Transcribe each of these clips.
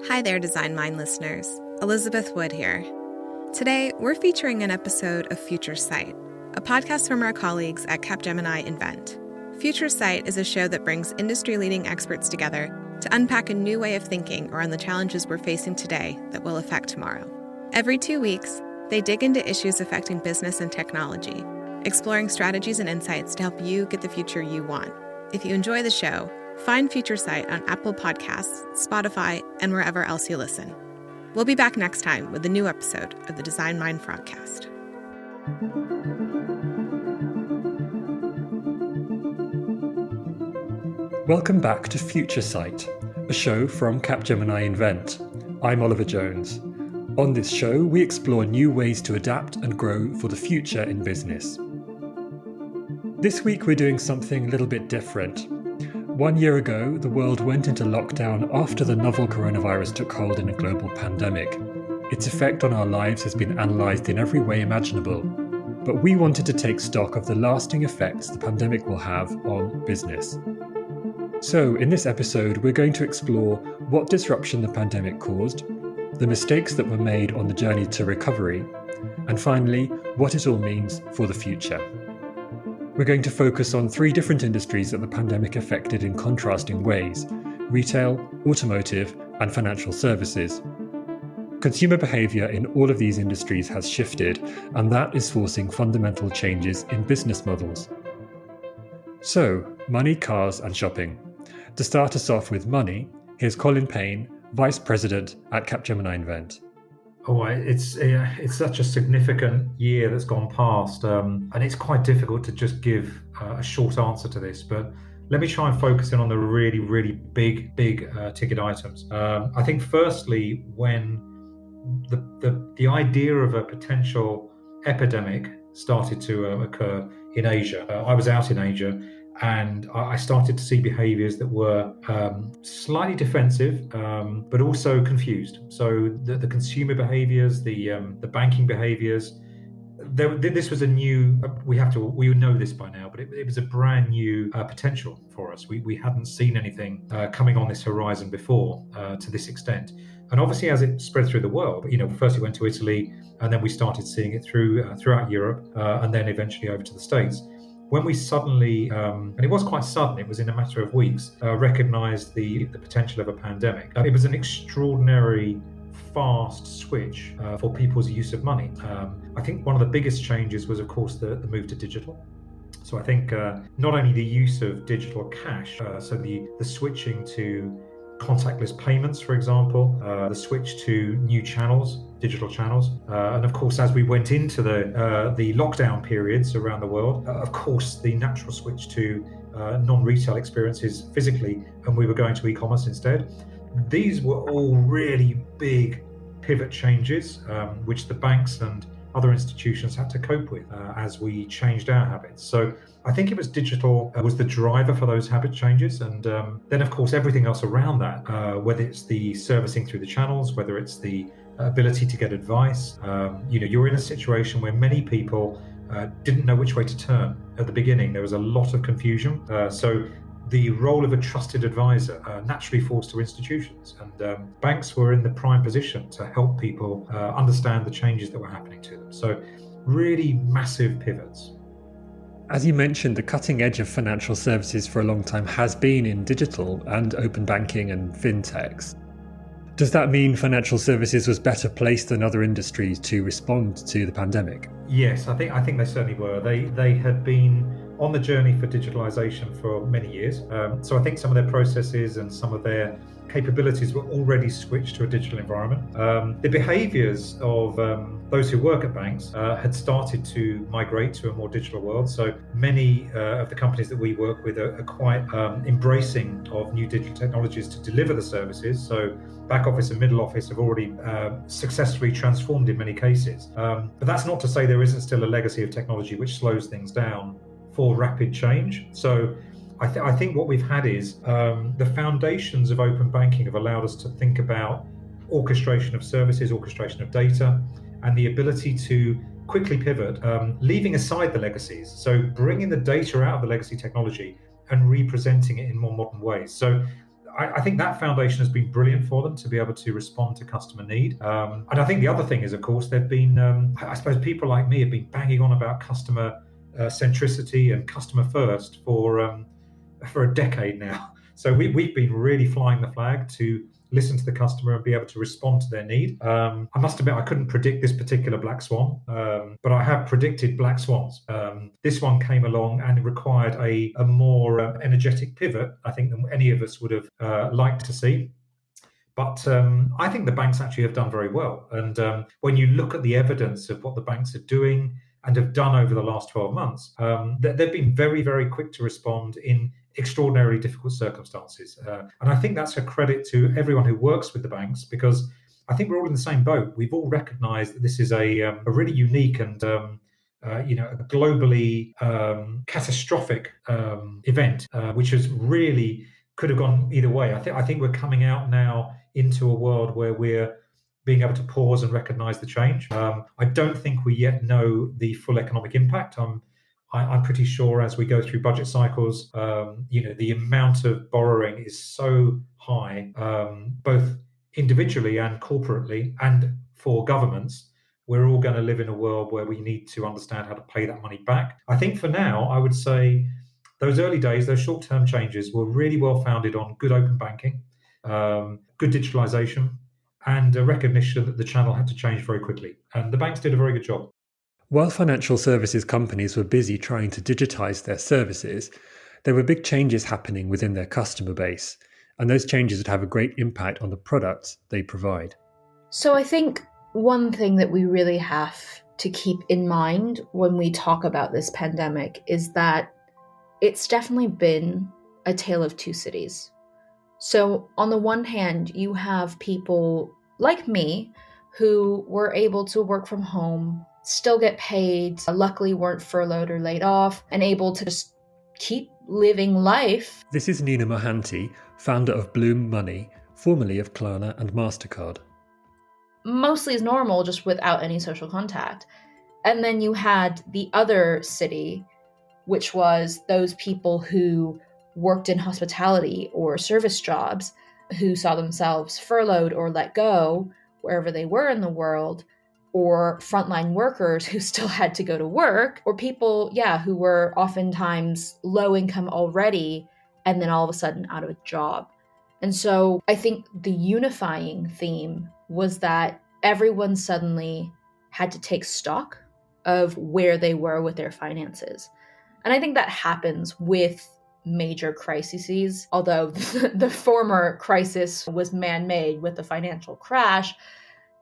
Hi there, Design Mind listeners. Elizabeth Wood here. Today, we're featuring an episode of Future Sight, a podcast from our colleagues at Capgemini Invent. Future Sight is a show that brings industry-leading experts together to unpack a new way of thinking around the challenges we're facing today that will affect tomorrow. Every 2 weeks, they dig into issues affecting business and technology, exploring strategies and insights to help you get the future you want. If you enjoy the show, find Future Sight on Apple Podcasts, Spotify, and wherever else you listen. We'll be back next time with a new episode of the Design Mind frogcast. Welcome back to Future Sight, a show from Capgemini Invent. I'm Oliver Jones. On this show, we explore new ways to adapt and grow for the future in business. This week, we're doing something a little bit different. 1 year ago, the world went into lockdown after the novel coronavirus took hold in a global pandemic. Its effect on our lives has been analysed in every way imaginable, but we wanted to take stock of the lasting effects the pandemic will have on business. So, in this episode, we're going to explore what disruption the pandemic caused, the mistakes that were made on the journey to recovery, and finally, what it all means for the future. We're going to focus on 3 different industries that the pandemic affected in contrasting ways: retail, automotive, and financial services. Consumer behaviour in all of these industries has shifted, and that is forcing fundamental changes in business models. So, money, cars, and shopping. To start us off with money, here's Colin Payne, Vice President at Capgemini Invent. Oh, it's such a significant year that's gone past, and it's quite difficult to just give a short answer to this. But let me try and focus in on the really, really big ticket items. I think, firstly, when the idea of a potential epidemic started to occur in Asia, I was out in Asia. And I started to see behaviours that were slightly defensive, but also confused. So the consumer behaviours, the banking behaviours, this was a new. We know this by now, but it was a brand new potential for us. We hadn't seen anything coming on this horizon before to this extent. And obviously, as it spread through the world, first it went to Italy, and then we started seeing it throughout Europe, and then eventually over to the States. When we suddenly, and it was quite sudden, it was in a matter of weeks, recognised the potential of a pandemic. It was an extraordinary fast switch for people's use of money. I think one of the biggest changes was, of course, the move to digital. So I think not only the use of digital cash, so the switching to contactless payments, for example, the switch to new channels, digital channels, and of course, as we went into the lockdown periods around the world, of course, the natural switch to non-retail experiences physically, and we were going to e-commerce instead. These were all really big pivot changes, which the banks and other institutions had to cope with as we changed our habits. So I think it was digital was the driver for those habit changes. And then, of course, everything else around that, whether it's the servicing through the channels, whether it's the ability to get advice. You're in a situation where many people didn't know which way to turn. At the beginning, there was a lot of confusion. So the role of a trusted advisor naturally falls to institutions, and banks were in the prime position to help people understand the changes that were happening to them. So really massive pivots. As you mentioned, the cutting edge of financial services for a long time has been in digital and open banking and fintechs. Does that mean financial services was better placed than other industries to respond to the pandemic? Yes, I think they certainly were. They had been on the journey for digitalization for many years. So I think some of their processes and some of their capabilities were already switched to a digital environment. The behaviors of those who work at banks had started to migrate to a more digital world. So many of the companies that we work with are quite embracing of new digital technologies to deliver the services. So back office and middle office have already successfully transformed in many cases. But that's not to say there isn't still a legacy of technology which slows things down for rapid change. So I think what we've had is the foundations of open banking have allowed us to think about orchestration of services, orchestration of data, and the ability to quickly pivot, leaving aside the legacies. So bringing the data out of the legacy technology and representing it in more modern ways. So I think that foundation has been brilliant for them to be able to respond to customer need. And I think the other thing is, of course, there've been, I suppose people like me have been banging on about customer centricity and customer first for a decade now. So we've been really flying the flag to listen to the customer and be able to respond to their need. I must admit, I couldn't predict this particular black swan, but I have predicted black swans. This one came along and it required a more energetic pivot, I think, than any of us would have liked to see. But I think the banks actually have done very well. And when you look at the evidence of what the banks are doing and have done over the last 12 months, they've been very, very quick to respond in extraordinarily difficult circumstances. And I think that's a credit to everyone who works with the banks, because I think we're all in the same boat. We've all recognized that this is a really unique and a globally catastrophic event, which has really could have gone either way. I think we're coming out now into a world where we're being able to pause and recognize the change. I don't think we yet know the full economic impact. I'm pretty sure as we go through budget cycles, the amount of borrowing is so high, both individually and corporately, and for governments. We're all going to live in a world where we need to understand how to pay that money back. I think for now, I would say those early days, those short-term changes were really well founded on good open banking, good digitalization, and a recognition that the channel had to change very quickly. And the banks did a very good job. While financial services companies were busy trying to digitize their services, there were big changes happening within their customer base, and those changes would have a great impact on the products they provide. So I think one thing that we really have to keep in mind when we talk about this pandemic is that it's definitely been a tale of two cities. So on the one hand, you have people like me who were able to work from home, still get paid, luckily weren't furloughed or laid off, and able to just keep living life. This is Nina Mohanty, founder of Bloom Money, formerly of Klarna and MasterCard. Mostly as normal, just without any social contact. And then you had the other city, which was those people who worked in hospitality or service jobs, who saw themselves furloughed or let go wherever they were in the world, or frontline workers who still had to go to work, or people, who were oftentimes low income already and then all of a sudden out of a job. And so I think the unifying theme was that everyone suddenly had to take stock of where they were with their finances. And I think that happens with major crises, although the former crisis was man-made with the financial crash.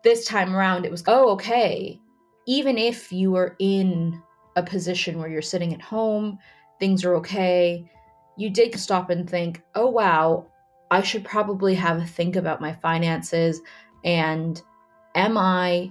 This time around, it was, okay, even if you are in a position where you're sitting at home, things are okay, you did stop and think, oh, wow, I should probably have a think about my finances, and am I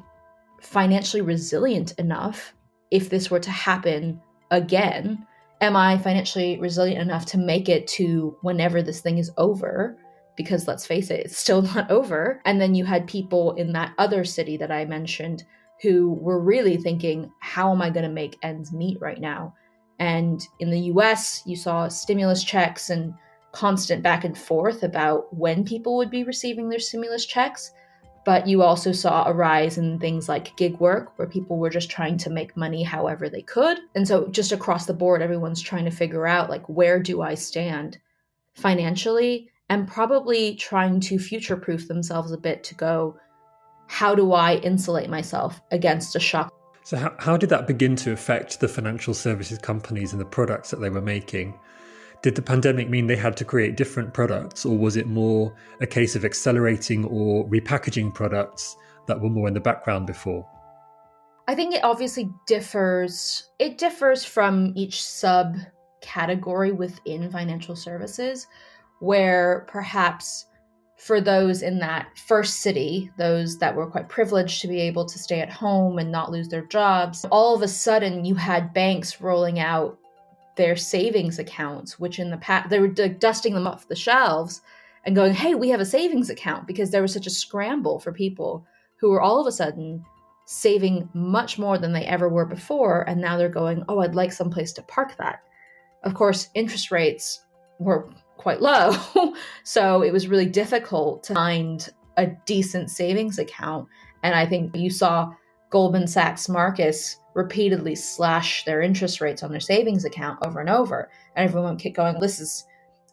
financially resilient enough if this were to happen again? Am I financially resilient enough to make it to whenever this thing is over? Because let's face it, it's still not over. And then you had people in that other city that I mentioned who were really thinking, how am I going to make ends meet right now? And in the US, you saw stimulus checks and constant back and forth about when people would be receiving their stimulus checks. But you also saw a rise in things like gig work, where people were just trying to make money however they could. And so just across the board, everyone's trying to figure out, where do I stand financially? And probably trying to future-proof themselves a bit to go, how do I insulate myself against a shock? So how did that begin to affect the financial services companies and the products that they were making? Did the pandemic mean they had to create different products, or was it more a case of accelerating or repackaging products that were more in the background before? I think it obviously differs. It differs from each subcategory within financial services, where perhaps for those in that first city, those that were quite privileged to be able to stay at home and not lose their jobs, all of a sudden you had banks rolling out their savings accounts, which in the past, they were dusting them off the shelves and going, hey, we have a savings account, because there was such a scramble for people who were all of a sudden saving much more than they ever were before. And now they're going, oh, I'd like someplace to park that. Of course, interest rates were quite low. So it was really difficult to find a decent savings account. And I think you saw Goldman Sachs Marcus repeatedly slash their interest rates on their savings account over and over. And everyone kept going, this is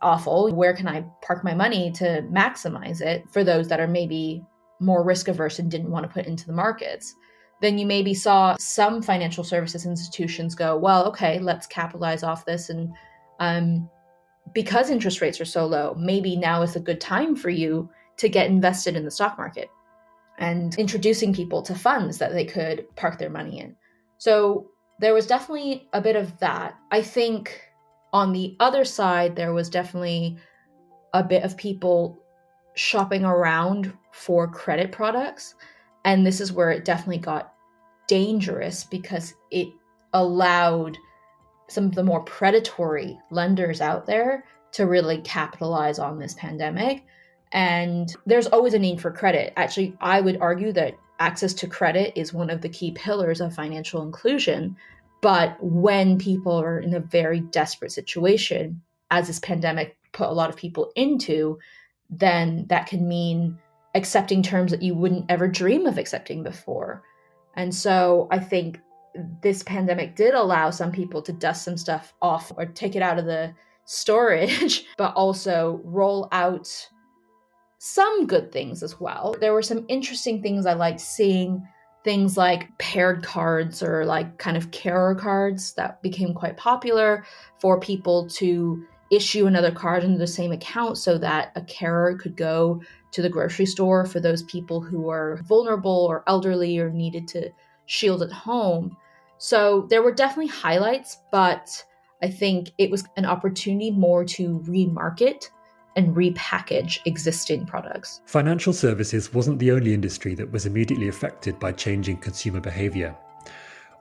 awful. Where can I park my money to maximize it for those that are maybe more risk averse and didn't want to put into the markets? Then you maybe saw some financial services institutions go, well, okay, let's capitalize off this. And because interest rates are so low, maybe now is a good time for you to get invested in the stock market, and introducing people to funds that they could park their money in. So there was definitely a bit of that. I think on the other side, there was definitely a bit of people shopping around for credit products. And this is where it definitely got dangerous, because it allowed some of the more predatory lenders out there to really capitalize on this pandemic. And there's always a need for credit. Actually, I would argue that access to credit is one of the key pillars of financial inclusion. But when people are in a very desperate situation, as this pandemic put a lot of people into, then that can mean accepting terms that you wouldn't ever dream of accepting before. And so I think this pandemic did allow some people to dust some stuff off or take it out of the storage, but also roll out some good things as well. There were some interesting things I liked seeing, things like paired cards or like kind of carer cards that became quite popular for people to issue another card into the same account so that a carer could go to the grocery store for those people who are vulnerable or elderly or needed to shield at home. So there were definitely highlights, but I think it was an opportunity more to remarket and repackage existing products. Financial services wasn't the only industry that was immediately affected by changing consumer behaviour.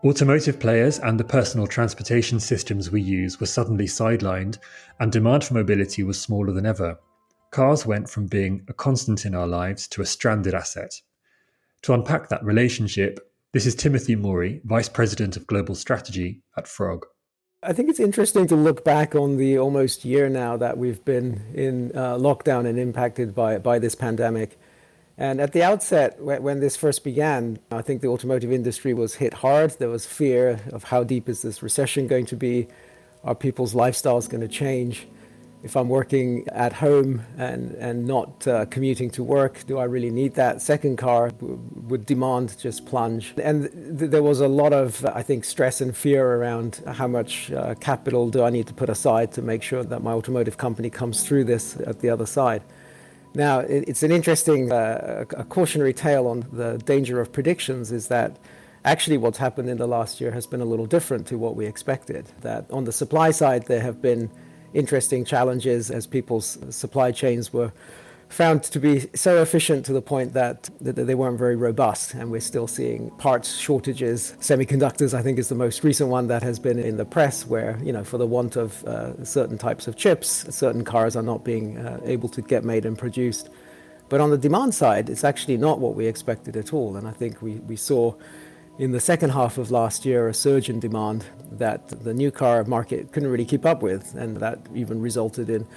Automotive players and the personal transportation systems we use were suddenly sidelined, and demand for mobility was smaller than ever. Cars went from being a constant in our lives to a stranded asset. To unpack that relationship, this is Timothy Morey, Vice President of Global Strategy at Frog. I think it's interesting to look back on the almost year now that we've been in lockdown and impacted by this pandemic. And at the outset, when this first began, I think the automotive industry was hit hard. There was fear of how deep is this recession going to be? Are people's lifestyles going to change? If I'm working at home and not commuting to work, do I really need that second car? Would demand just plunge? And there was a lot of, I think, stress and fear around how much capital do I need to put aside to make sure that my automotive company comes through this at the other side. Now, it's an interesting a cautionary tale on the danger of predictions is that actually what's happened in the last year has been a little different to what we expected. That on the supply side, there have been interesting challenges as people's supply chains were found to be so efficient to the point that they weren't very robust, and we're still seeing parts shortages. Semiconductors, I think, is the most recent one that has been in the press, where, you know, for the want of certain types of chips, certain cars are not being able to get made and produced. But on the demand side, it's actually not what we expected at all, and I think we saw in the second half of last year a surge in demand that the new car market couldn't really keep up with, and that even resulted in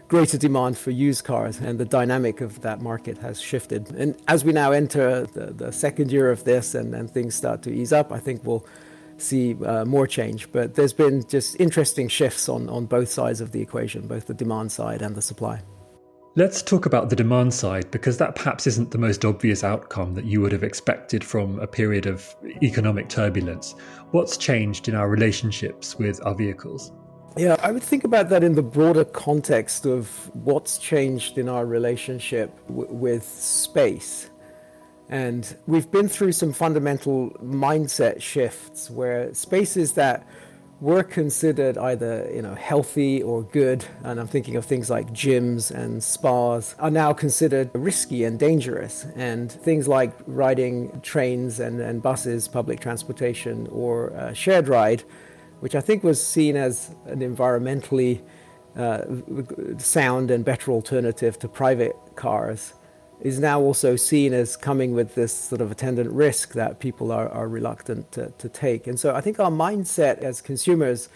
greater demand for used cars, and the dynamic of that market has shifted. And as we now enter the second year of this and things start to ease up, I think we'll see more change. But there's been just interesting shifts on both sides of the equation, both the demand side and the supply. Let's talk about the demand side, because that perhaps isn't the most obvious outcome that you would have expected from a period of economic turbulence. What's changed in our relationships with our vehicles? Yeah, I would think about that in the broader context of what's changed in our relationship with space. And we've been through some fundamental mindset shifts where spaces that were considered either, healthy or good, and I'm thinking of things like gyms and spas, are now considered risky and dangerous. And things like riding trains and buses, public transportation, or shared ride, which I think was seen as an environmentally sound and better alternative to private cars, is now also seen as coming with this sort of attendant risk that people are reluctant to take. And so I think our mindset as consumers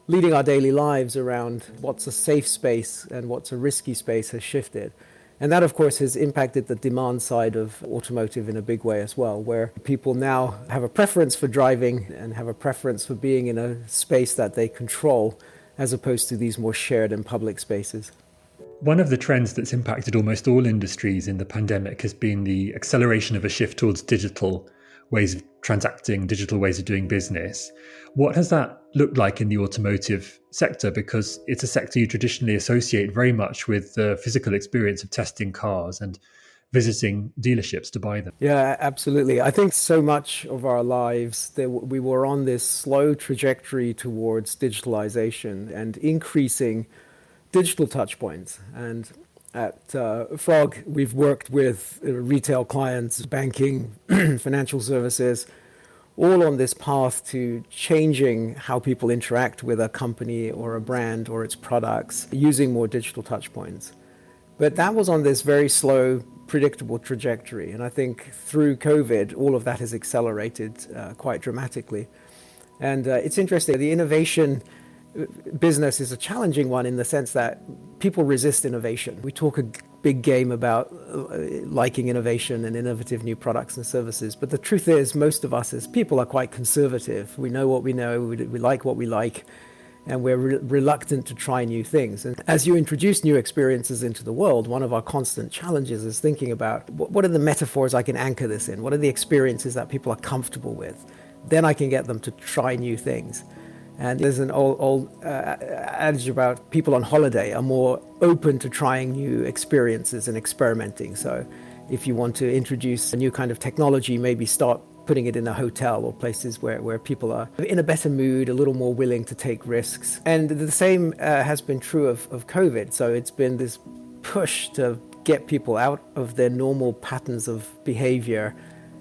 leading our daily lives around what's a safe space and what's a risky space has shifted. And that, of course, has impacted the demand side of automotive in a big way as well, where people now have a preference for driving and have a preference for being in a space that they control, as opposed to these more shared and public spaces. One of the trends that's impacted almost all industries in the pandemic has been the acceleration of a shift towards digital ways of transacting, digital ways of doing business. What has that looked like in the automotive sector? Because it's a sector you traditionally associate very much with the physical experience of testing cars and visiting dealerships to buy them. Yeah, absolutely. I think so much of our lives, we were on this slow trajectory towards digitalization and increasing digital touch points. And at Frog, we've worked with retail clients, banking, financial services, all on this path to changing how people interact with a company or a brand or its products using more digital touch points. But that was on this very slow, predictable trajectory. And I think through COVID, all of that has accelerated quite dramatically. And it's interesting, the innovation business is a challenging one in the sense that people resist innovation. We talk a big game about liking innovation and innovative new products and services, but the truth is most of us as people are quite conservative. We know what we know, we like what we like, and we're reluctant to try new things. And as you introduce new experiences into the world, one of our constant challenges is thinking about what are the metaphors I can anchor this in? What are the experiences that people are comfortable with? Then I can get them to try new things. And there's an old adage about people on holiday are more open to trying new experiences and experimenting. So if you want to introduce a new kind of technology, maybe start putting it in a hotel or places where people are in a better mood, a little more willing to take risks. And the same has been true of COVID. So it's been this push to get people out of their normal patterns of behavior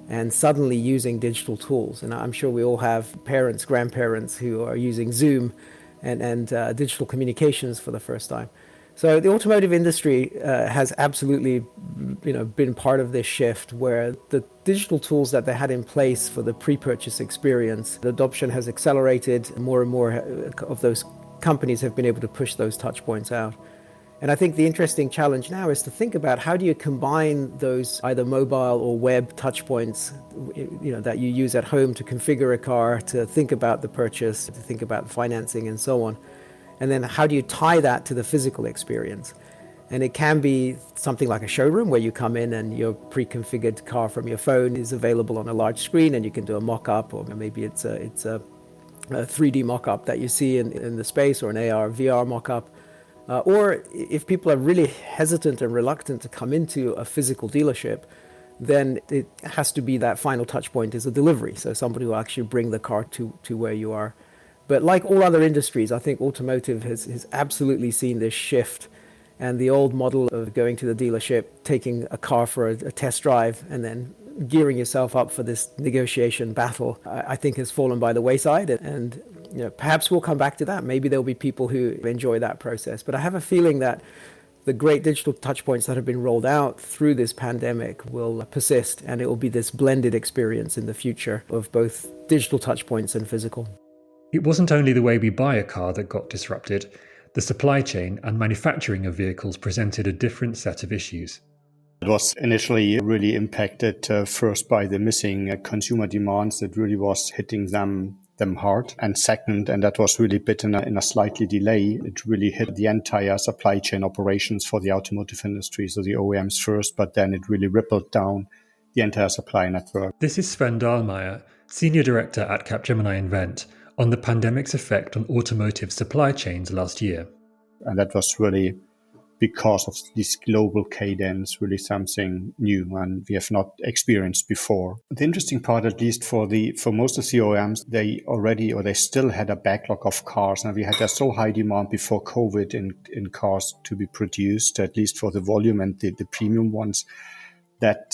and suddenly using digital tools. And I'm sure we all have parents, grandparents who are using Zoom and digital communications for the first time. So the automotive industry has absolutely been part of this shift where the digital tools that they had in place for the pre-purchase experience, the adoption has accelerated. More and more of those companies have been able to push those touch points out. And I think the interesting challenge now is to think about how do you combine those either mobile or web touch points that you use at home to configure a car, to think about the purchase, to think about financing and so on. And then how do you tie that to the physical experience? And it can be something like a showroom where you come in and your pre-configured car from your phone is available on a large screen and you can do a mock-up, or maybe it's a 3D mock-up that you see in the space, or an AR, VR mock-up. Or if people are really hesitant and reluctant to come into a physical dealership, then it has to be that final touch point is a delivery. So somebody will actually bring the car to where you are. But like all other industries, I think automotive has absolutely seen this shift. And the old model of going to the dealership, taking a car for a test drive, and then gearing yourself up for this negotiation battle, I think has fallen by the wayside. And perhaps we'll come back to that. Maybe there'll be people who enjoy that process. But I have a feeling that the great digital touchpoints that have been rolled out through this pandemic will persist, and it will be this blended experience in the future of both digital touchpoints and physical. It wasn't only the way we buy a car that got disrupted. The supply chain and manufacturing of vehicles presented a different set of issues. It was initially really impacted first by the missing consumer demands that really was hitting them hard. And second, and that was really bit in a slightly delay, it really hit the entire supply chain operations for the automotive industry. So the OEMs first, but then it really rippled down the entire supply network. This is Sven Dahlmeier, Senior Director at Capgemini Invent, on the pandemic's effect on automotive supply chains last year. And that was really, because of this global cadence, really something new and we have not experienced before. The interesting part, at least for most of the OEMs, they still had a backlog of cars, and we had a so high demand before COVID in cars to be produced, at least for the volume and the premium ones, that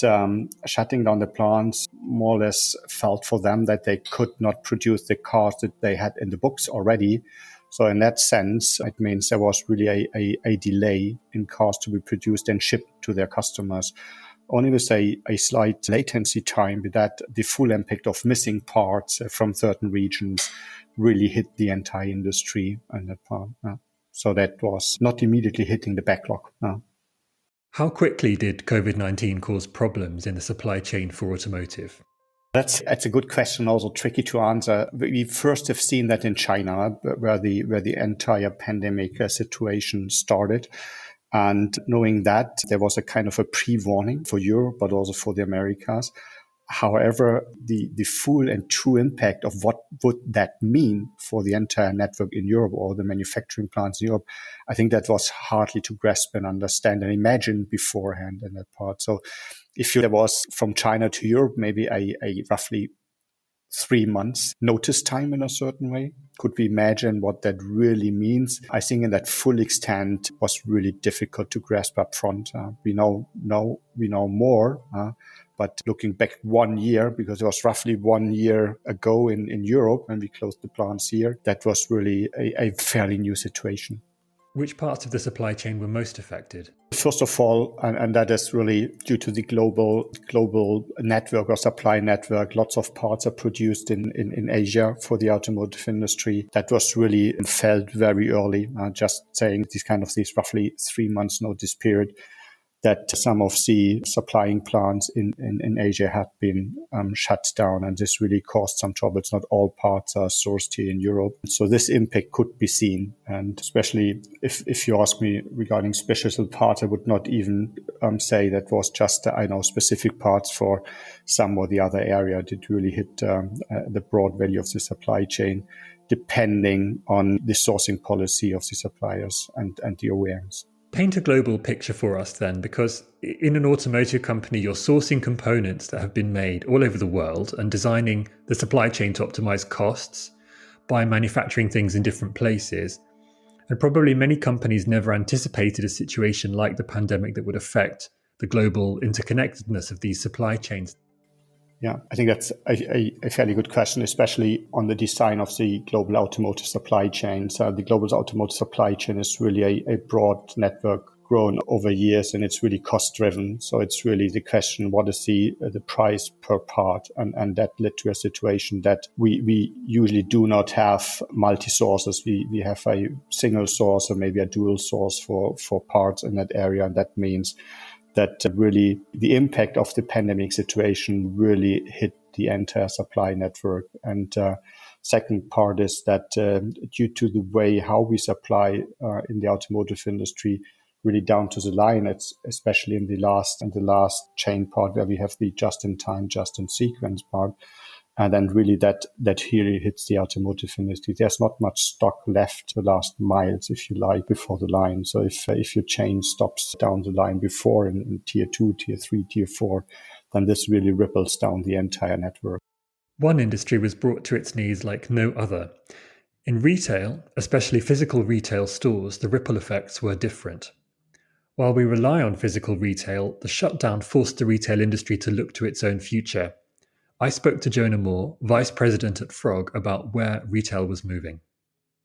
shutting down the plants more or less felt for them that they could not produce the cars that they had in the books already. So in that sense, it means there was really a delay in cars to be produced and shipped to their customers. only with a slight latency time, that the full impact of missing parts from certain regions really hit the entire industry and that part. So that was not immediately hitting the backlog. How quickly did COVID-19 cause problems in the supply chain for automotive? That's a good question, also tricky to answer. We first have seen that in China, where the entire pandemic situation started. And knowing that, there was a kind of a pre-warning for Europe, but also for the Americas. However, the full and true impact of what would that mean for the entire network in Europe or the manufacturing plants in Europe, I think that was hardly to grasp and understand and imagine beforehand in that part. So if there was from China to Europe, maybe a roughly 3 months notice time in a certain way. Could we imagine what that really means? I think in that full extent was really difficult to grasp up front. We know more, but looking back 1 year, because it was roughly 1 year ago in Europe when we closed the plants here, that was really a fairly new situation. Which parts of the supply chain were most affected? First of all, and that is really due to the global network or supply network, lots of parts are produced in Asia for the automotive industry. That was really felt very early, just saying these roughly 3 months notice period, that some of the supplying plants in Asia had been shut down, and this really caused some troubles. Not all parts are sourced here in Europe. So this impact could be seen. And especially if you ask me regarding special parts, I would not even say that was just, specific parts for some or the other area. It did really hit the broad value of the supply chain, depending on the sourcing policy of the suppliers and the OEMs. Paint a global picture for us then, because in an automotive company, you're sourcing components that have been made all over the world and designing the supply chain to optimize costs by manufacturing things in different places. And probably many companies never anticipated a situation like the pandemic that would affect the global interconnectedness of these supply chains. Yeah, I think that's a fairly good question, especially on the design of the global automotive supply chain. So the global automotive supply chain is really a broad network grown over years, and it's really cost driven. So it's really the question, what is the price per part? And that led to a situation that we usually do not have multi sources. We have a single source or maybe a dual source for parts in that area. And that means that really the impact of the pandemic situation really hit the entire supply network. And second part is that due to the way how we supply in the automotive industry, really down to the line, it's especially in the last chain part where we have the just-in-time, just-in-sequence part. And then really that really hits the automotive industry. There's not much stock left the last miles, if you like, before the line. So if your chain stops down the line before in tier 2, tier 3, tier 4, then this really ripples down the entire network. One industry was brought to its knees like no other. In retail, especially physical retail stores, the ripple effects were different. While we rely on physical retail, the shutdown forced the retail industry to look to its own future. I spoke to Jona, Vice President at Frog, about where retail was moving.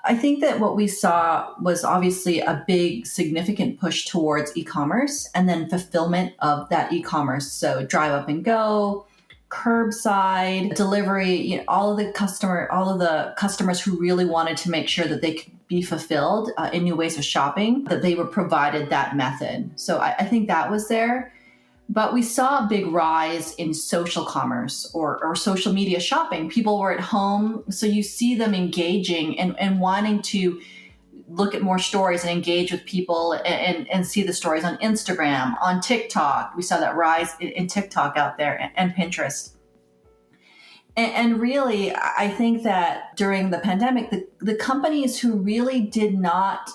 I think that what we saw was obviously a big, significant push towards e-commerce and then fulfillment of that e-commerce. So drive up and go, curbside, delivery, all of the customers who really wanted to make sure that they could be fulfilled in new ways of shopping, that they were provided that method. So I think that was there. But we saw a big rise in social commerce or social media shopping. People were at home, so you see them engaging and wanting to look at more stories and engage with people and see the stories on Instagram, on TikTok. We saw that rise in TikTok out there and Pinterest. And really, I think that during the pandemic, the companies who really did not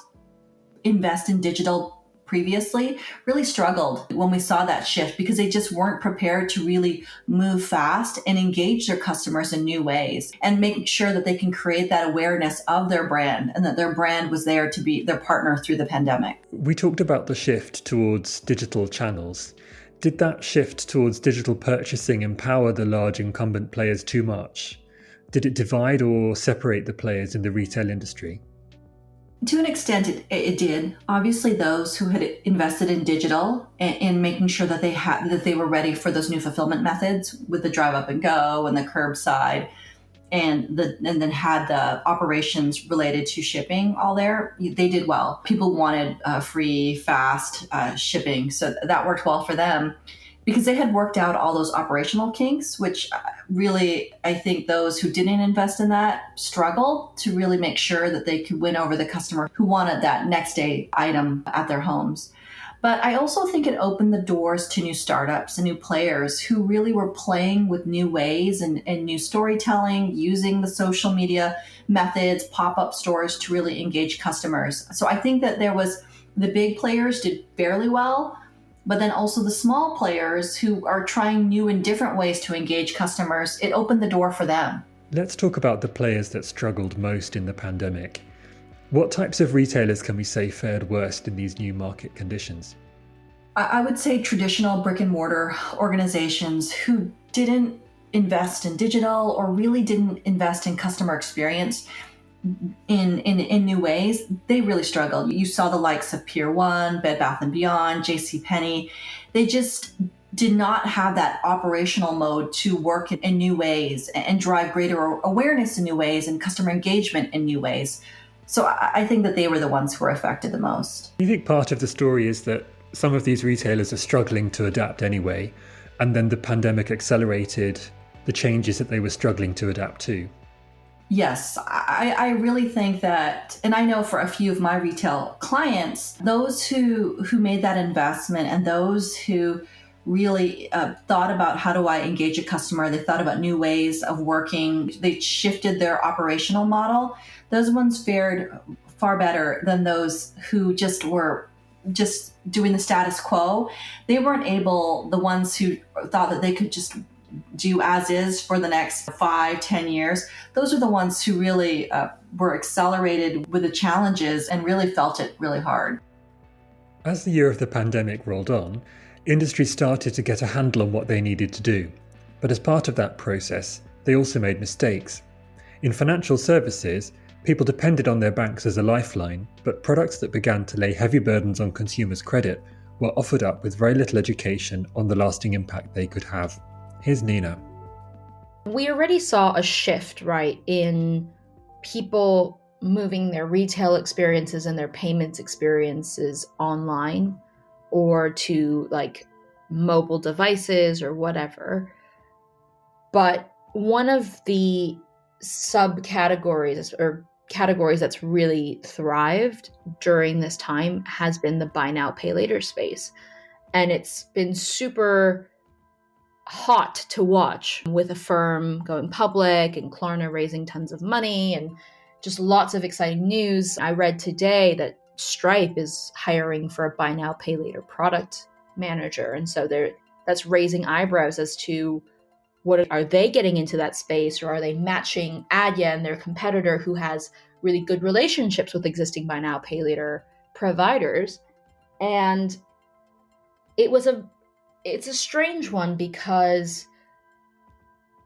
invest in digital previously really struggled when we saw that shift because they just weren't prepared to really move fast and engage their customers in new ways and make sure that they can create that awareness of their brand and that their brand was there to be their partner through the pandemic. We talked about the shift towards digital channels. Did that shift towards digital purchasing empower the large incumbent players too much? Did it divide or separate the players in the retail industry? To an extent, it did. Obviously, those who had invested in digital and in making sure that they were ready for those new fulfillment methods with the drive up and go and the curbside, and then had the operations related to shipping all there, they did well. People wanted free, fast shipping, so that worked well for them because they had worked out all those operational kinks, which really, I think those who didn't invest in that struggled to really make sure that they could win over the customer who wanted that next day item at their homes. But I also think it opened the doors to new startups and new players who really were playing with new ways and new storytelling, using the social media methods, pop-up stores to really engage customers. So I think that the big players did fairly well, but then also the small players who are trying new and different ways to engage customers, it opened the door for them. Let's talk about the players that struggled most in the pandemic. What types of retailers can we say fared worst in these new market conditions? I would say traditional brick and mortar organizations who didn't invest in digital or really didn't invest in customer experience in new ways, they really struggled. You saw the likes of Pier 1, Bed Bath & Beyond, JCPenney. They just did not have that operational mode to work in new ways and drive greater awareness in new ways and customer engagement in new ways. So I think that they were the ones who were affected the most. Do you think part of the story is that some of these retailers are struggling to adapt anyway, and then the pandemic accelerated the changes that they were struggling to adapt to? Yes, I really think that, and I know for a few of my retail clients, those who made that investment and those who really thought about how do I engage a customer, they thought about new ways of working, they shifted their operational model, those ones fared far better than those who were just doing the status quo. They weren't able, the ones who thought that they could just do as is for the next 5-10 years, those are the ones who really were accelerated with the challenges and really felt it really hard. As the year of the pandemic rolled on, industry started to get a handle on what they needed to do. But as part of that process, they also made mistakes. In financial services, people depended on their banks as a lifeline, but products that began to lay heavy burdens on consumers' credit were offered up with very little education on the lasting impact they could have. Here's Nina. We already saw a shift, right, in people moving their retail experiences and their payments experiences online or to like mobile devices or whatever. But one of the subcategories or categories that's really thrived during this time has been the buy now, pay later space. And it's been super hot to watch with Affirm going public and Klarna raising tons of money and just lots of exciting news. I read today that Stripe is hiring for a buy now, pay later product manager. And so that's raising eyebrows as to what are they getting into that space, or are they matching Adyen and their competitor who has really good relationships with existing buy now, pay later providers? And it's a strange one because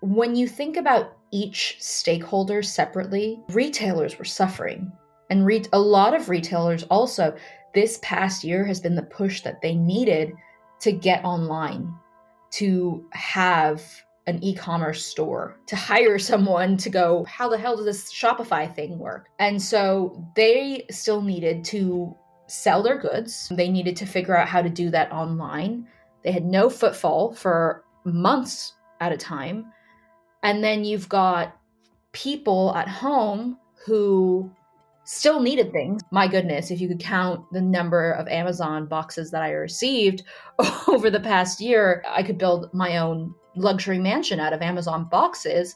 when you think about each stakeholder separately, retailers were suffering. And a lot of retailers also, this past year has been the push that they needed to get online, to have an e-commerce store, to hire someone to go, how the hell does this Shopify thing work? And so they still needed to sell their goods. They needed to figure out how to do that online. They had no footfall for months at a time. And then you've got people at home who still needed things. My goodness, if you could count the number of Amazon boxes that I received over the past year, I could build my own luxury mansion out of Amazon boxes.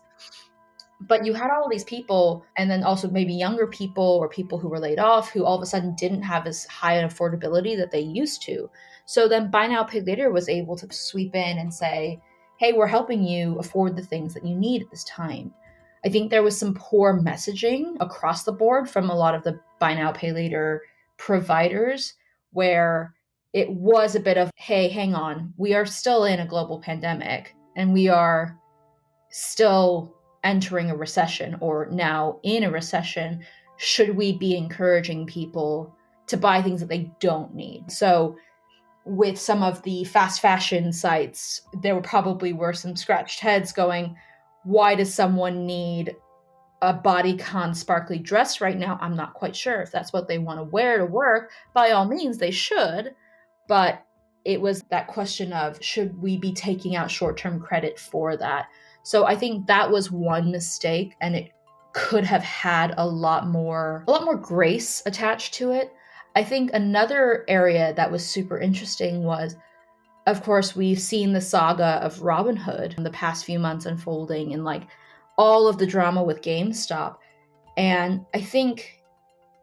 But you had all these people, and then also maybe younger people or people who were laid off who all of a sudden didn't have as high an affordability that they used to. So then buy now, pay later was able to sweep in and say, hey, we're helping you afford the things that you need at this time. I think there was some poor messaging across the board from a lot of the buy now, pay later providers, where it was a bit of, hey, hang on, we are still in a global pandemic and we are still entering a recession or now in a recession. should we be encouraging people to buy things that they don't need? So with some of the fast fashion sites, there probably were some scratched heads going, why does someone need a bodycon sparkly dress right now? I'm not quite sure if that's what they want to wear to work. By all means, they should. But it was that question of, should we be taking out short-term credit for that? So I think that was one mistake, and it could have had a lot more grace attached to it. I think another area that was super interesting was, of course, we've seen the saga of Robinhood in the past few months unfolding, and like all of the drama with GameStop. And I think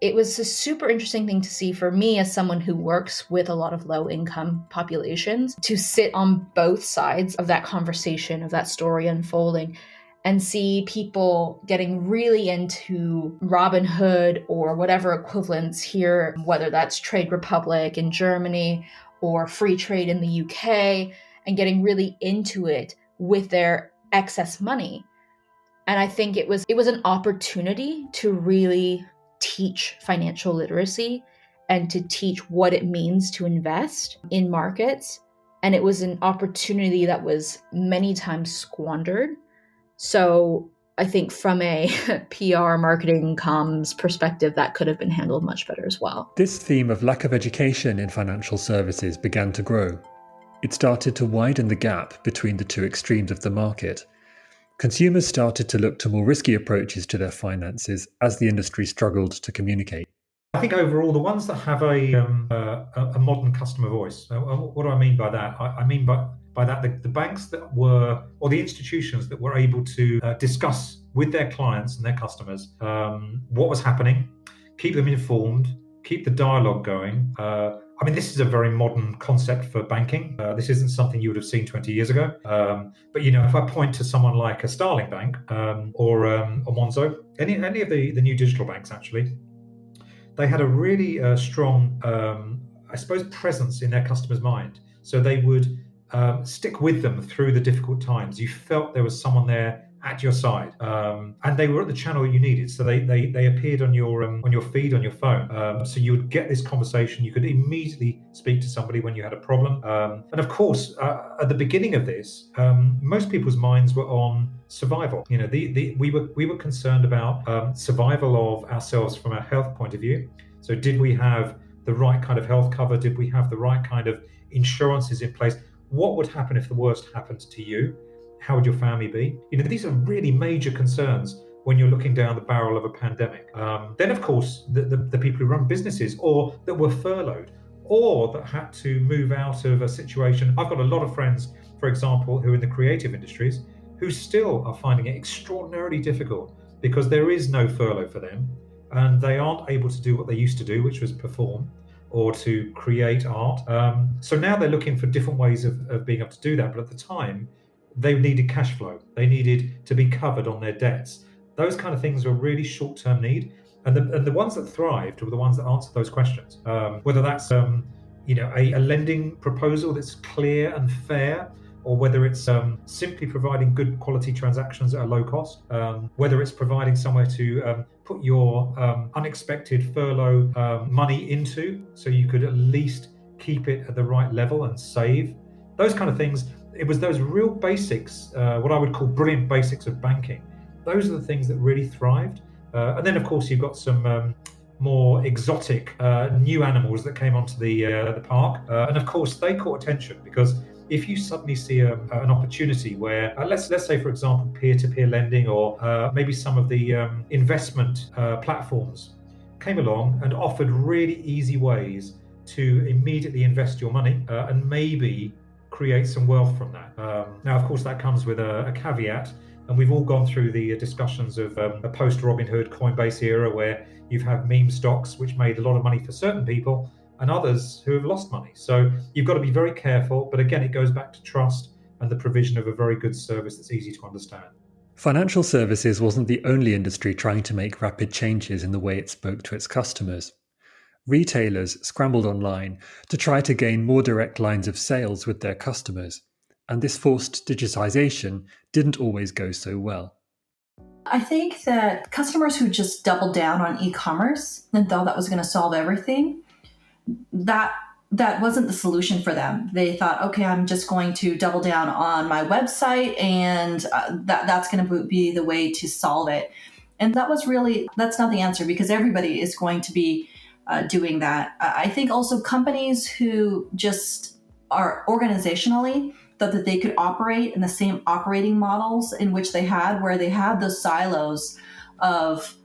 it was a super interesting thing to see for me as someone who works with a lot of low income populations, to sit on both sides of that conversation, of that story unfolding, and see people getting really into Robinhood or whatever equivalents here, whether that's Trade Republic in Germany or free trade in the UK, and getting really into it with their excess money. And I think it was an opportunity to really teach financial literacy and to teach what it means to invest in markets. And it was an opportunity that was many times squandered. So I think from a PR, marketing, comms perspective, that could have been handled much better as well. This theme of lack of education in financial services began to grow. It started to widen the gap between the two extremes of the market. Consumers started to look to more risky approaches to their finances as the industry struggled to communicate. I think overall, the ones that have a modern customer voice. What do I mean by that? I mean by that the banks that were, or the institutions that were able to discuss with their clients and their customers what was happening, keep them informed, keep the dialogue going. I mean, this is a very modern concept for banking. This isn't something you would have seen 20 years ago. But, if I point to someone like a Starling Bank or Monzo, any of the new digital banks, actually, they had a really strong, presence in their customers' mind. So they would stick with them through the difficult times. You felt there was someone there at your side, and they were at the channel you needed. So they appeared on your feed on your phone. So you would get this conversation. You could immediately speak to somebody when you had a problem. And of course, at the beginning of this, most people's minds were on survival. We were concerned about survival of ourselves from a health point of view. So did we have the right kind of health cover? Did we have the right kind of insurances in place? What would happen if the worst happened to you? How would your family be? These are really major concerns when you're looking down the barrel of a pandemic. Then, of course, the people who run businesses or that were furloughed or that had to move out of a situation. I've got a lot of friends, for example, who are in the creative industries who still are finding it extraordinarily difficult because there is no furlough for them and they aren't able to do what they used to do, which was perform or to create art. So now they're looking for different ways of being able to do that. But at the time, they needed cash flow. They needed to be covered on their debts. Those kind of things were really short-term need. And the ones that thrived were the ones that answered those questions. Whether that's a lending proposal that's clear and fair, or whether it's simply providing good quality transactions at a low cost, whether it's providing somewhere to put your unexpected furlough money into so you could at least keep it at the right level and save. Those kind of things. It was those real basics, what I would call brilliant basics of banking. Those are the things that really thrived. And then, of course, you've got some more exotic new animals that came onto the park. And of course, they caught attention because if you suddenly see an opportunity where, let's say, for example, peer-to-peer lending or maybe some of the investment platforms came along and offered really easy ways to immediately invest your money and maybe create some wealth from that. Now, of course, that comes with a caveat, and we've all gone through the discussions of a post-Robinhood Coinbase era where you've had meme stocks which made a lot of money for certain people and others who have lost money. So you've got to be very careful. But again, it goes back to trust and the provision of a very good service that's easy to understand. Financial services wasn't the only industry trying to make rapid changes in the way it spoke to its customers. Retailers scrambled online to try to gain more direct lines of sales with their customers, and this forced digitization didn't always go so well. I think that customers who just doubled down on e-commerce and thought that was going to solve everything, that wasn't the solution for them. They thought, okay, I'm just going to double down on my website, and that's going to be the way to solve it. And that's not the answer, because everybody is going to be doing that. I think also companies who just are organizationally thought that they could operate in the same operating models in which they had, where they had those silos of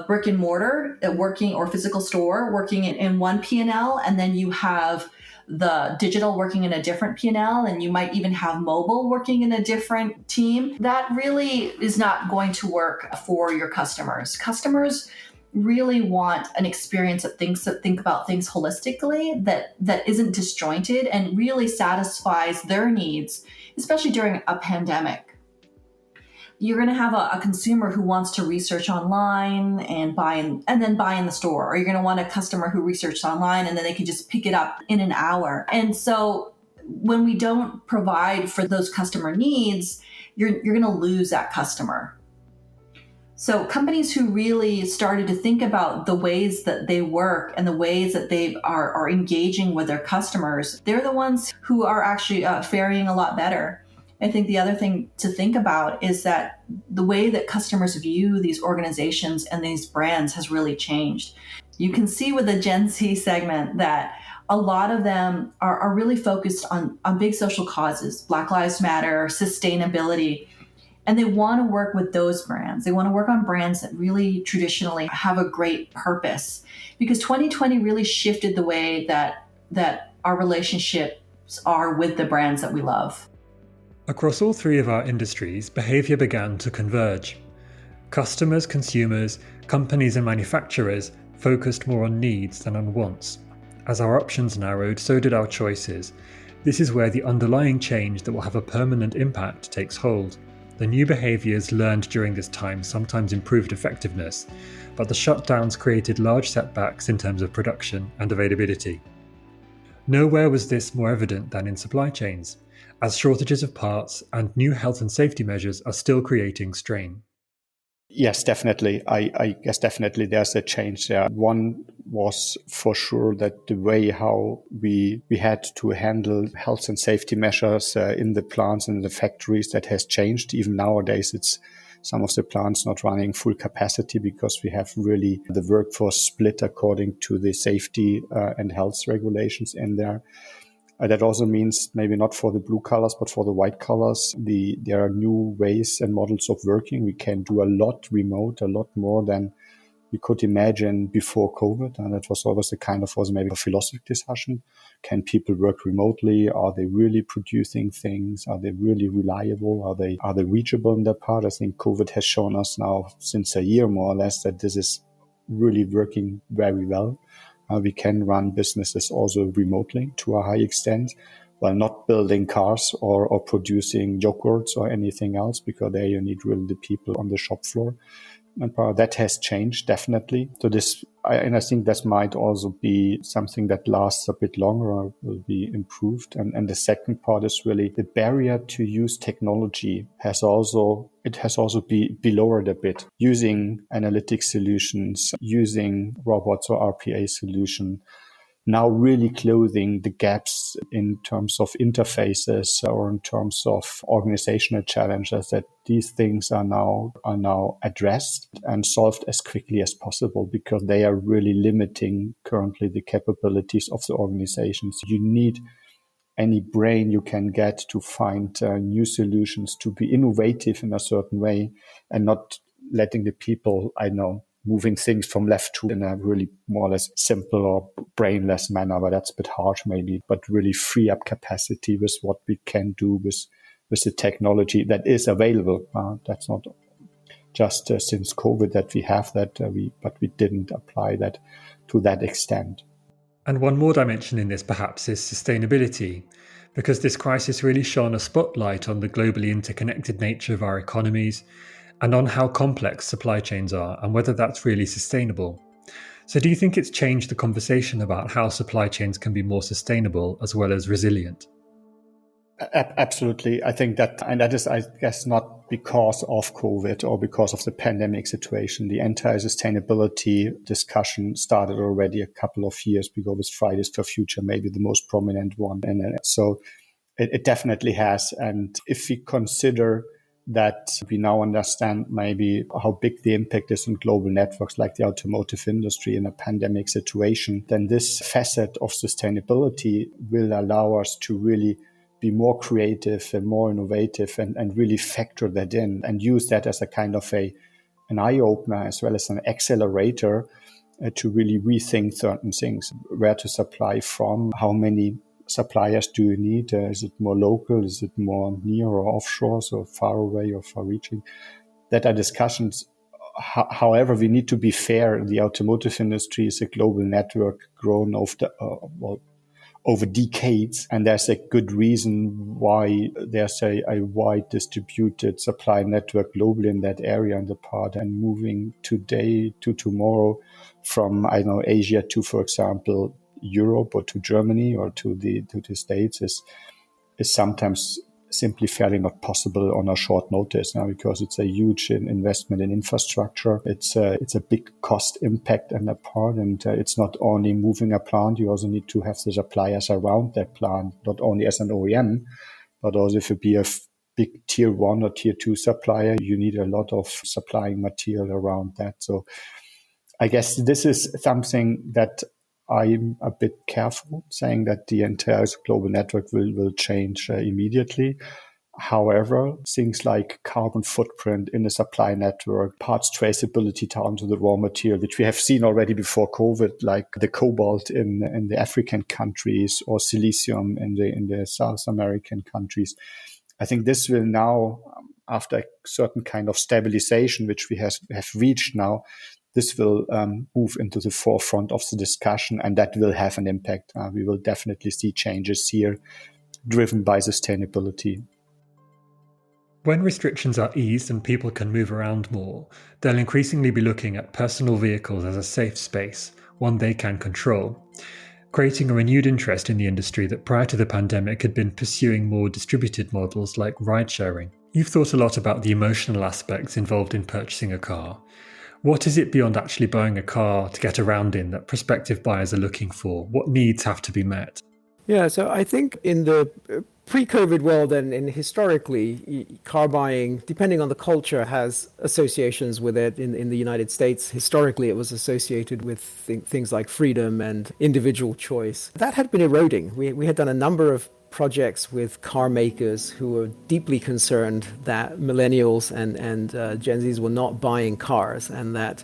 brick and mortar working, or physical store working in one P&L, and then you have the digital working in a different P&L, and you might even have mobile working in a different team. That really is not going to work for your customers. Customers really want an experience that think about things holistically, that isn't disjointed and really satisfies their needs, especially during a pandemic. You're going to have a consumer who wants to research online and then buy in the store, or you're going to want a customer who researched online and then they can just pick it up in an hour. And so when we don't provide for those customer needs, you're going to lose that customer. So companies who really started to think about the ways that they work and the ways that they are engaging with their customers, they're the ones who are actually faring a lot better. I think the other thing to think about is that the way that customers view these organizations and these brands has really changed. You can see with the Gen Z segment that a lot of them are really focused on big social causes, Black Lives Matter, sustainability, and they want to work with those brands. They want to work on brands that really traditionally have a great purpose, because 2020 really shifted the way that our relationships are with the brands that we love. Across all three of our industries, behaviour began to converge. Customers, consumers, companies and manufacturers focused more on needs than on wants. As our options narrowed, so did our choices. This is where the underlying change that will have a permanent impact takes hold. The new behaviours learned during this time sometimes improved effectiveness, but the shutdowns created large setbacks in terms of production and availability. Nowhere was this more evident than in supply chains, as shortages of parts and new health and safety measures are still creating strain. Yes, definitely. I guess definitely there's a change there. One was for sure that the way how we had to handle health and safety measures in the plants and the factories, that has changed. Even nowadays, it's some of the plants not running full capacity because we have really the workforce split according to the safety and health regulations in there. That also means maybe not for the blue colors, but for the white colors, there are new ways and models of working. We can do a lot remote, a lot more than we could imagine before COVID. And that was always was maybe a philosophical discussion. Can people work remotely? Are they really producing things? Are they really reliable? Are they reachable in their part? I think COVID has shown us now since a year more or less that this is really working very well. We can run businesses also remotely to a high extent, while not building cars or producing yogurts or anything else, because there you need really the people on the shop floor. And that has changed, definitely. So I think this might also be something that lasts a bit longer or will be improved. And the second part is really the barrier to use technology has also be lowered a bit. Using analytic solutions, using robots or RPA solution, now really closing the gaps in terms of interfaces or in terms of organizational challenges, that these things are now addressed and solved as quickly as possible, because they are really limiting currently the capabilities of the organizations. You need any brain you can get to find new solutions, to be innovative in a certain way, and not letting the people, moving things from left to in a really more or less simple or brainless manner, but that's a bit harsh maybe, but really free up capacity with what we can do with the technology that is available. That's not just since COVID that we have that, but we didn't apply that to that extent. And one more dimension in this perhaps is sustainability, because this crisis really shone a spotlight on the globally interconnected nature of our economies and on how complex supply chains are and whether that's really sustainable. So do you think it's changed the conversation about how supply chains can be more sustainable as well as resilient? Absolutely. I think that, and that is, I guess, not because of COVID or because of the pandemic situation. The entire sustainability discussion started already a couple of years ago with Fridays for Future, maybe the most prominent one. And so it definitely has. And if we consider that we now understand maybe how big the impact is on global networks like the automotive industry in a pandemic situation, then this facet of sustainability will allow us to really be more creative and more innovative and really factor that in and use that as a kind of an eye-opener as well as an accelerator to really rethink certain things, where to supply from, how many suppliers do you need? Is it more local? Is it more near or offshore, so far away or far reaching? That are discussions. However, we need to be fair. The automotive industry is a global network grown over decades, and there's a good reason why there's a wide distributed supply network globally in that area in the part. And moving today to tomorrow from, I don't know, Asia to, for example, Europe or to Germany or to the States is sometimes simply fairly not possible on a short notice now, because it's a huge investment in infrastructure. It's a big cost impact on that part, and it's not only moving a plant. You also need to have the suppliers around that plant, not only as an OEM, but also if you be a big tier 1 or tier 2 supplier, you need a lot of supplying material around that. So I guess this is something that I'm a bit careful saying that the entire global network will change immediately. However, things like carbon footprint in the supply network, parts traceability down to the raw material, which we have seen already before COVID, like the cobalt in the African countries or silicium in the South American countries. I think this will now, after a certain kind of stabilization, which we have reached now, this will move into the forefront of the discussion, and that will have an impact. We will definitely see changes here driven by sustainability. When restrictions are eased and people can move around more, they'll increasingly be looking at personal vehicles as a safe space, one they can control, creating a renewed interest in the industry that prior to the pandemic had been pursuing more distributed models like ride-sharing. You've thought a lot about the emotional aspects involved in purchasing a car. What is it beyond actually buying a car to get around in that prospective buyers are looking for? What needs have to be met? Yeah, so I think in the pre-COVID world and historically, car buying, depending on the culture, has associations with it. In the United States, historically, it was associated with things like freedom and individual choice. That had been eroding. We had done a number of projects with car makers who were deeply concerned that millennials and Gen Zs were not buying cars, and that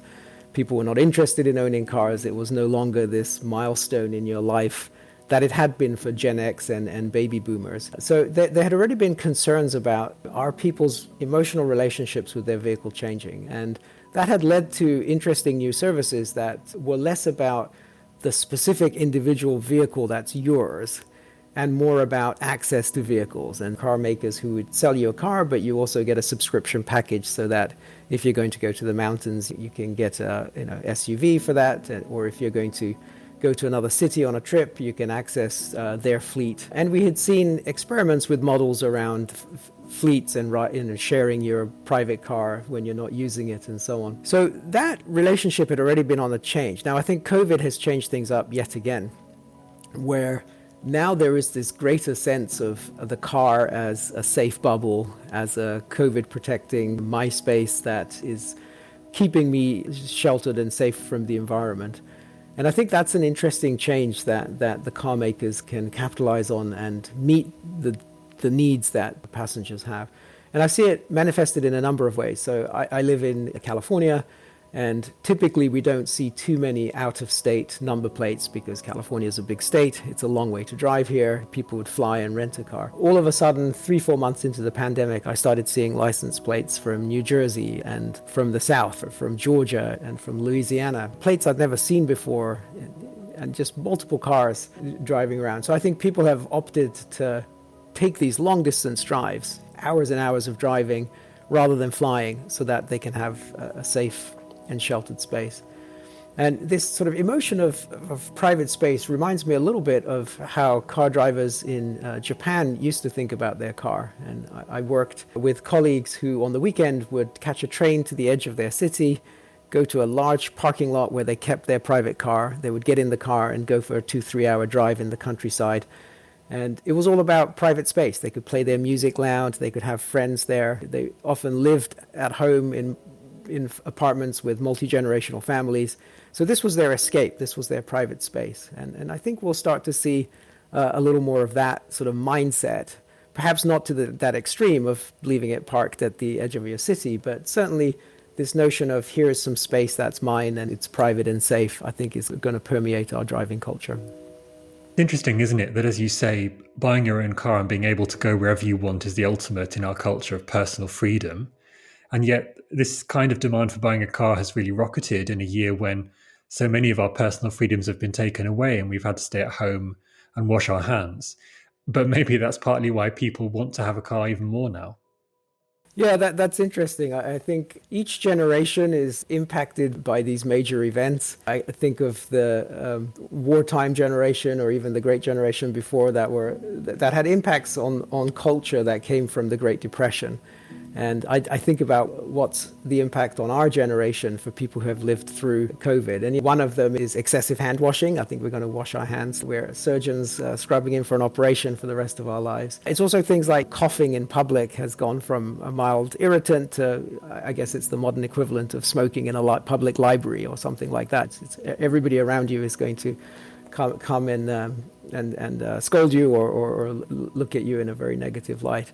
people were not interested in owning cars. It was no longer this milestone in your life that it had been for Gen X and baby boomers. So there had already been concerns about our people's emotional relationships with their vehicle changing. And that had led to interesting new services that were less about the specific individual vehicle that's yours and more about access to vehicles, and car makers who would sell you a car, but you also get a subscription package so that if you're going to go to the mountains, you can get a SUV for that, or if you're going to go to another city on a trip, you can access their fleet. And we had seen experiments with models around fleets and sharing your private car when you're not using it and so on. So that relationship had already been on the change. Now I think COVID has changed things up yet again, where now there is this greater sense of the car as a safe bubble, as a COVID protecting MySpace that is keeping me sheltered and safe from the environment. And I think that's an interesting change that the car makers can capitalize on and meet the needs that the passengers have. And I see it manifested in a number of ways. So I live in California, and typically we don't see too many out-of-state number plates because California is a big state. It's a long way to drive here. People would fly and rent a car. All of a sudden, 3-4 months into the pandemic, I started seeing license plates from New Jersey and from the South, from Georgia and from Louisiana. Plates I'd never seen before, and just multiple cars driving around. So I think people have opted to take these long-distance drives, hours and hours of driving, rather than flying, so that they can have a safe and sheltered space. And this sort of emotion of private space reminds me a little bit of how car drivers in Japan used to think about their car. And I worked with colleagues who on the weekend would catch a train to the edge of their city, go to a large parking lot where they kept their private car. They would get in the car and go for a 2-3 hour drive in the countryside. And it was all about private space. They could play their music loud. They could have friends there. They often lived at home in apartments with multi-generational families. So this was their escape. This was their private space. And I think we'll start to see a little more of that sort of mindset, perhaps not to that extreme of leaving it parked at the edge of your city, but certainly this notion of here is some space that's mine and it's private and safe, I think is going to permeate our driving culture. Interesting, isn't it, that as you say, buying your own car and being able to go wherever you want is the ultimate in our culture of personal freedom. And yet this kind of demand for buying a car has really rocketed in a year when so many of our personal freedoms have been taken away and we've had to stay at home and wash our hands. But maybe that's partly why people want to have a car even more now. Yeah, that's interesting. I think each generation is impacted by these major events. I think of the wartime generation or even the great generation before that had impacts on culture that came from the Great Depression. And I think about what's the impact on our generation for people who have lived through COVID. And one of them is excessive hand washing. I think we're going to wash our hands. We're surgeons scrubbing in for an operation for the rest of our lives. It's also things like coughing in public has gone from a mild irritant to, I guess it's the modern equivalent of smoking in a public library or something like that. Everybody around you is going to come in and scold you or look at you in a very negative light.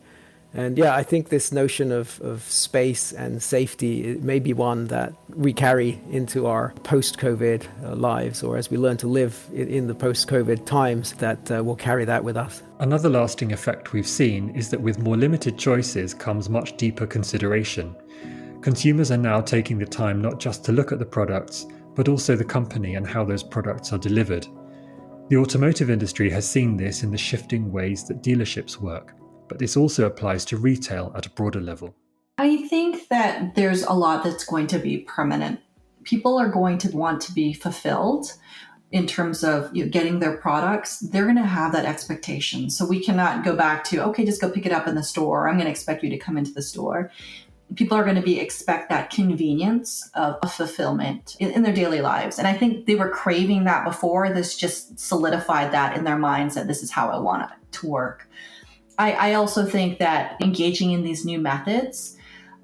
And yeah, I think this notion of space and safety may be one that we carry into our post-COVID lives, or as we learn to live in the post-COVID times, that we'll carry that with us. Another lasting effect we've seen is that with more limited choices comes much deeper consideration. Consumers are now taking the time not just to look at the products, but also the company and how those products are delivered. The automotive industry has seen this in the shifting ways that dealerships work. But this also applies to retail at a broader level. I think that there's a lot that's going to be permanent. People are going to want to be fulfilled in terms of getting their products. They're going to have that expectation. So we cannot go back to, okay, just go pick it up in the store. I'm going to expect you to come into the store. People are going to expect that convenience of fulfillment in their daily lives. And I think they were craving that before. This just solidified that in their minds that this is how I want it to work. I also think that engaging in these new methods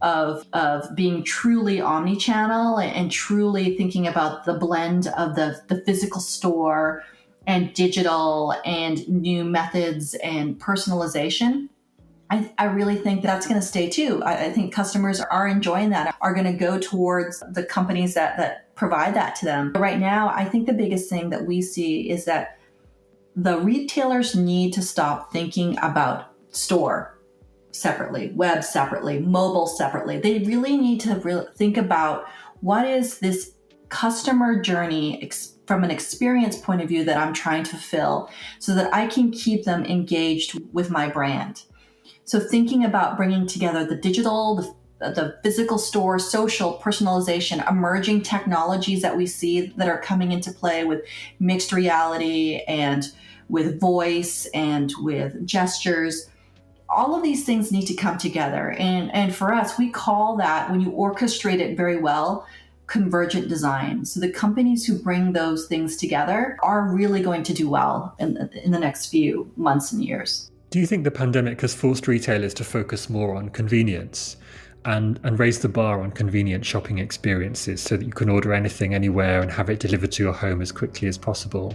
of being truly omni-channel and truly thinking about the blend of the physical store and digital and new methods and personalization, I really think that's going to stay too. I think customers are enjoying that, are going to go towards the companies that provide that to them. But right now, I think the biggest thing that we see is that the retailers need to stop thinking about store separately, web separately, mobile separately. They really need to think about what is this customer journey from an experience point of view that I'm trying to fulfill so that I can keep them engaged with my brand. So thinking about bringing together the digital, the physical store, social, personalization, emerging technologies that we see that are coming into play with mixed reality and with voice and with gestures. All of these things need to come together. And for us, we call that, when you orchestrate it very well, convergent design. So the companies who bring those things together are really going to do well in the next few months and years. Do you think the pandemic has forced retailers to focus more on convenience and raise the bar on convenient shopping experiences so that you can order anything anywhere and have it delivered to your home as quickly as possible?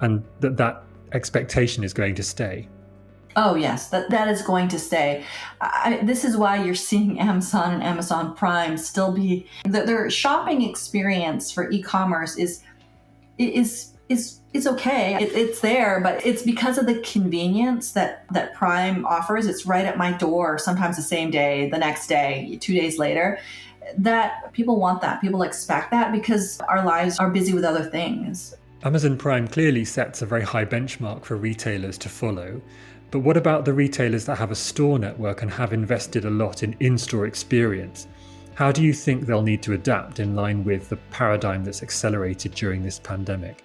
And that expectation is going to stay? Oh, yes, that is going to stay. This is why you're seeing Amazon and Amazon Prime still be, their shopping experience for e-commerce is okay. It's there, but it's because of the convenience that Prime offers. It's right at my door, sometimes the same day, the next day, 2 days later. That people want that. People expect that because our lives are busy with other things. Amazon Prime clearly sets a very high benchmark for retailers to follow. But what about the retailers that have a store network and have invested a lot in in-store experience? How do you think they'll need to adapt in line with the paradigm that's accelerated during this pandemic?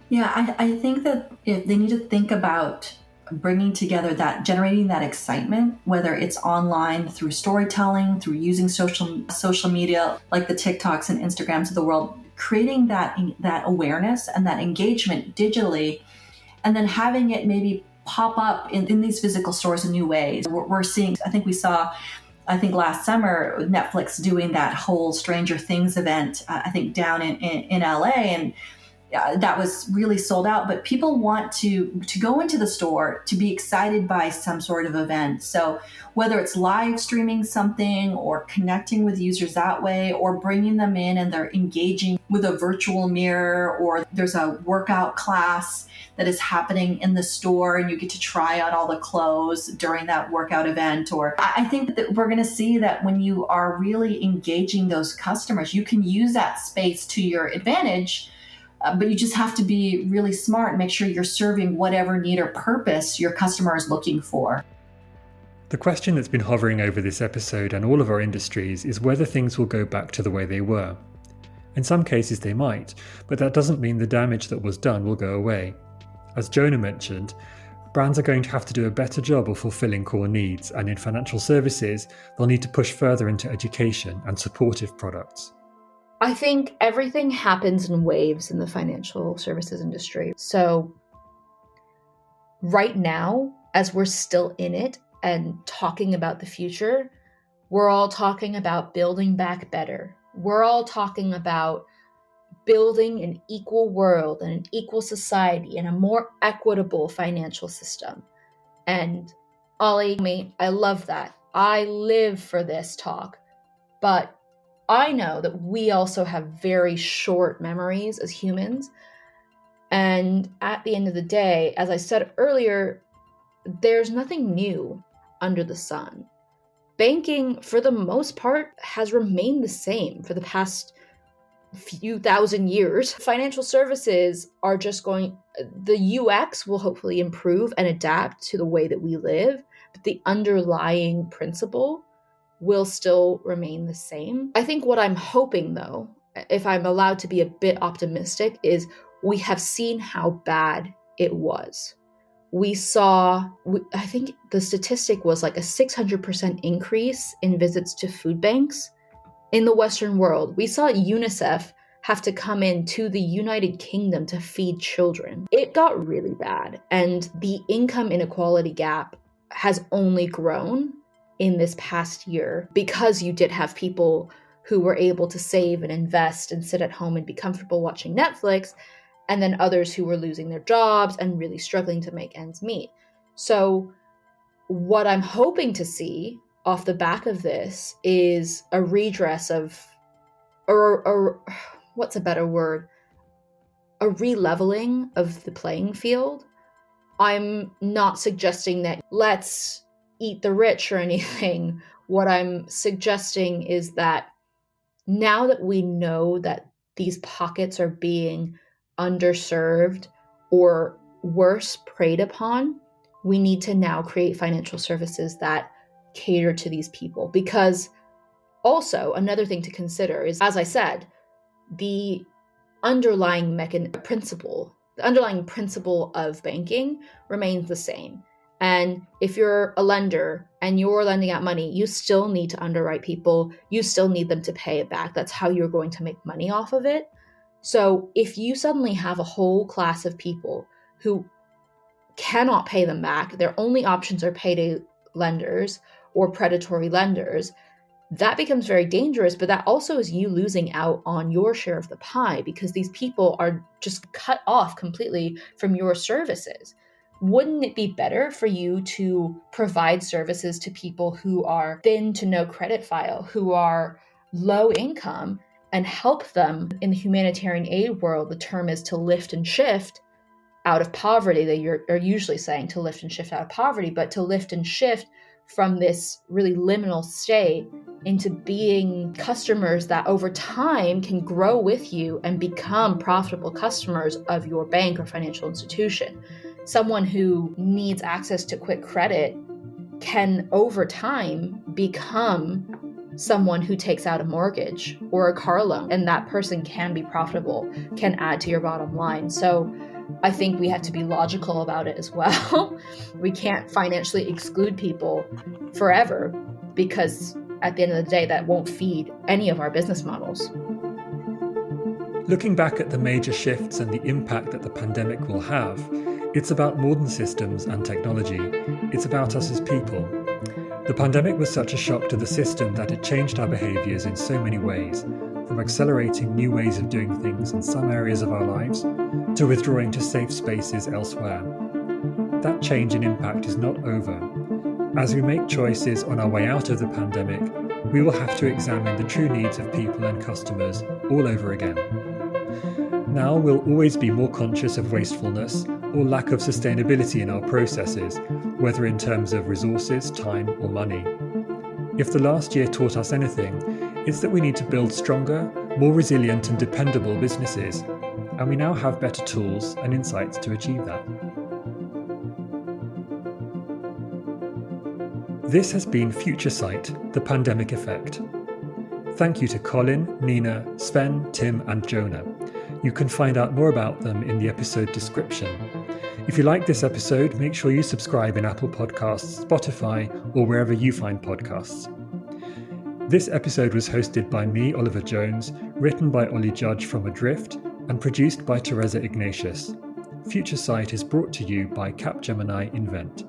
Yeah, I think that if they need to think about bringing together that, generating that excitement, whether it's online through storytelling, through using social media like the TikToks and Instagrams of the world, creating that awareness and that engagement digitally, and then having it maybe pop up in these physical stores in new ways. We're seeing, I think last summer, Netflix doing that whole Stranger Things event, I think down in LA, and that was really sold out. But people want to go into the store to be excited by some sort of event. So whether it's live streaming something or connecting with users that way, or bringing them in and they're engaging with a virtual mirror, or there's a workout class that is happening in the store and you get to try on all the clothes during that workout event. Or I think that we're going to see that when you are really engaging those customers, you can use that space to your advantage. But you just have to be really smart and make sure you're serving whatever need or purpose your customer is looking for. The question that's been hovering over this episode and all of our industries is whether things will go back to the way they were. In some cases they might, but that doesn't mean the damage that was done will go away. As Jona mentioned, brands are going to have to do a better job of fulfilling core needs, and in financial services, they'll need to push further into education and supportive products. I think everything happens in waves in the financial services industry. So right now, as we're still in it and talking about the future, we're all talking about building back better. We're all talking about building an equal world and an equal society and a more equitable financial system. And Ollie, I love that. I live for this talk. But I know that we also have very short memories as humans. And at the end of the day, as I said earlier, there's nothing new under the sun. Banking, for the most part, has remained the same for the past few thousand years. Financial services are just the UX will hopefully improve and adapt to the way that we live, but the underlying principle will still remain the same. I think what I'm hoping, though, if I'm allowed to be a bit optimistic, is we have seen how bad it was. I think the statistic was like a 600% increase in visits to food banks in the Western world. We saw UNICEF have to come into the United Kingdom to feed children. It got really bad, and the income inequality gap has only grown in this past year because you did have people who were able to save and invest and sit at home and be comfortable watching Netflix, and then others who were losing their jobs and really struggling to make ends meet. So what I'm hoping to see off the back of this is a redress of, or what's a better word? A re-leveling of the playing field. I'm not suggesting that let's eat the rich or anything. What I'm suggesting is that now that we know that these pockets are being underserved or worse, preyed upon, we need to now create financial services that cater to these people. Because also another thing to consider is, as I said, the underlying principle of banking remains the same. And if you're a lender and you're lending out money, you still need to underwrite people. You still need them to pay it back. That's how you're going to make money off of it. So if you suddenly have a whole class of people who cannot pay them back, their only options are payday lenders or predatory lenders, that becomes very dangerous. But that also is you losing out on your share of the pie, because these people are just cut off completely from your services. Wouldn't it be better for you to provide services to people who are thin to no credit file, who are low income, and help them in the humanitarian aid world? The term is to lift and shift out of poverty. They are usually saying to lift and shift out of poverty, but to lift and shift from this really liminal state into being customers that over time can grow with you and become profitable customers of your bank or financial institution. Someone who needs access to quick credit can over time become someone who takes out a mortgage or a car loan, and that person can be profitable, can add to your bottom line. So I think we have to be logical about it as well. We can't financially exclude people forever, because at the end of the day, that won't feed any of our business models. Looking back at the major shifts and the impact that the pandemic will have, it's about more than systems and technology. It's about us as people. The pandemic was such a shock to the system that it changed our behaviours in so many ways, from accelerating new ways of doing things in some areas of our lives to withdrawing to safe spaces elsewhere. That change and impact is not over. As we make choices on our way out of the pandemic, we will have to examine the true needs of people and customers all over again. Now we'll always be more conscious of wastefulness or lack of sustainability in our processes, whether in terms of resources, time, or money. If the last year taught us anything, it's that we need to build stronger, more resilient and dependable businesses, and we now have better tools and insights to achieve that. This has been Future Sight, The Pandemic Effect. Thank you to Colin, Nina, Sven, Tim and Jona. You can find out more about them in the episode description. If you like this episode, make sure you subscribe in Apple Podcasts, Spotify, or wherever you find podcasts. This episode was hosted by me, Oliver Jones, written by Ollie Judge from Adrift, and produced by Teresa Ignatius. Future Sight is brought to you by Capgemini Invent.